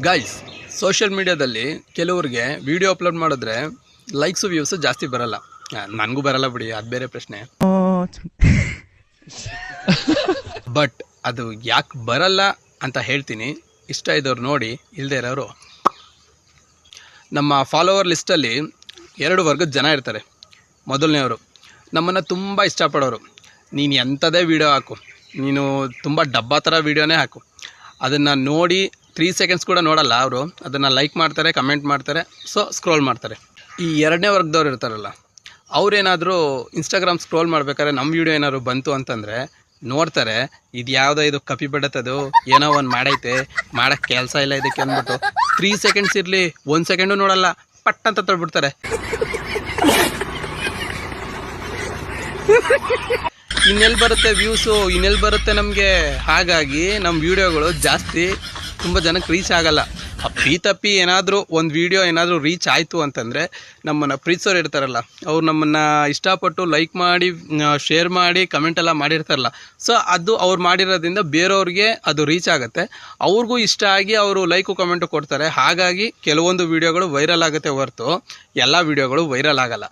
Guys, social ಮೀಡಿಯಾದಲ್ಲಿ ಕೆಲವ್ರಿಗೆ video upload ಮಾಡಿದ್ರೆ ಲೈಕ್ಸು ವ್ಯೂಸು ಜಾಸ್ತಿ ಬರಲ್ಲ. ನನಗೂ ಬರಲ್ಲ ಬಿಡಿ, ಅದು ಬೇರೆ ಪ್ರಶ್ನೆ. ಬಟ್ ಅದು ಯಾಕೆ ಬರಲ್ಲ ಅಂತ ಹೇಳ್ತೀನಿ. ಇಷ್ಟ ಇದ್ದವ್ರು ನೋಡಿ, ಇಲ್ಲದೆ ಇರೋರು. ನಮ್ಮ ಫಾಲೋವರ್ ಲಿಸ್ಟಲ್ಲಿ 2 ವರ್ಗದ ಜನ ಇರ್ತಾರೆ. ಮೊದಲನೇವರು ನಮ್ಮನ್ನು ತುಂಬ ಇಷ್ಟಪಡೋರು. ನೀನು ಎಂಥದೇ ವೀಡಿಯೋ ಹಾಕು, ನೀನು ತುಂಬ ಡಬ್ಬಾ ಥರ ವೀಡಿಯೋನೇ ಹಾಕು, ಅದನ್ನು ನೋಡಿ 3 ಸೆಕೆಂಡ್ಸ್ ಕೂಡ ನೋಡಲ್ಲ ಅವರು. ಅದನ್ನು ಲೈಕ್ ಮಾಡ್ತಾರೆ, ಕಮೆಂಟ್ ಮಾಡ್ತಾರೆ, ಸ್ಕ್ರೋಲ್ ಮಾಡ್ತಾರೆ. ಈ 2ನೇ ವರ್ಗದವ್ರು ಇರ್ತಾರಲ್ಲ, ಅವರೇನಾದರೂ ಇನ್ಸ್ಟಾಗ್ರಾಮ್ ಸ್ಕ್ರೋಲ್ ಮಾಡ್ಬೇಕಾದ್ರೆ ನಮ್ಮ ವೀಡಿಯೋ ಏನಾದ್ರು ಬಂತು ಅಂತಂದರೆ ನೋಡ್ತಾರೆ, ಇದು ಯಾವುದೋ ಇದು ಕಪಿ ಬಿಡತ್ತದು, ಏನೋ ಒಂದು ಮಾಡೈತೆ, ಮಾಡೋಕ್ಕೆ ಕೆಲಸ ಇಲ್ಲ ಇದಕ್ಕೆ ಅಂದ್ಬಿಟ್ಟು 3 ಸೆಕೆಂಡ್ಸ್ ಇರಲಿ 1 ಸೆಕೆಂಡು ನೋಡಲ್ಲ, ಪಟ್ ಅಂತ ತೊಳ್ಬಿಡ್ತಾರೆ. ಇನ್ನೆಲ್ಲಿ ಬರುತ್ತೆ ವ್ಯೂಸು, ಇನ್ನೆಲ್ಲಿ ಬರುತ್ತೆ ನಮಗೆ. ಹಾಗಾಗಿ ನಮ್ಮ ವೀಡಿಯೋಗಳು ಜಾಸ್ತಿ ತುಂಬ ಜನಕ್ಕೆ ರೀಚ್ ಆಗಲ್ಲ. ತಪ್ಪಿ ಏನಾದರೂ ಒಂದು ವೀಡಿಯೋ ಏನಾದರೂ ರೀಚ್ ಆಯಿತು ಅಂತಂದರೆ ನಮ್ಮನ್ನು ಪ್ರೀತಿಸೋರು ಇರ್ತಾರಲ್ಲ, ಅವ್ರು ನಮ್ಮನ್ನು ಇಷ್ಟಪಟ್ಟು ಲೈಕ್ ಮಾಡಿ, ಶೇರ್ ಮಾಡಿ, ಕಮೆಂಟೆಲ್ಲ ಮಾಡಿರ್ತಾರಲ್ಲ. ಅದು ಅವ್ರು ಮಾಡಿರೋದ್ರಿಂದ ಬೇರೆಯವ್ರಿಗೆ ಅದು ರೀಚ್ ಆಗುತ್ತೆ, ಅವ್ರಿಗೂ ಇಷ್ಟ ಆಗಿ ಅವರು ಲೈಕು ಕಮೆಂಟು ಕೊಡ್ತಾರೆ. ಹಾಗಾಗಿ ಕೆಲವೊಂದು ವೀಡಿಯೋಗಳು ವೈರಲ್ ಆಗುತ್ತೆ ಹೊರತು ಎಲ್ಲ ವೀಡಿಯೋಗಳು ವೈರಲ್ ಆಗಲ್ಲ.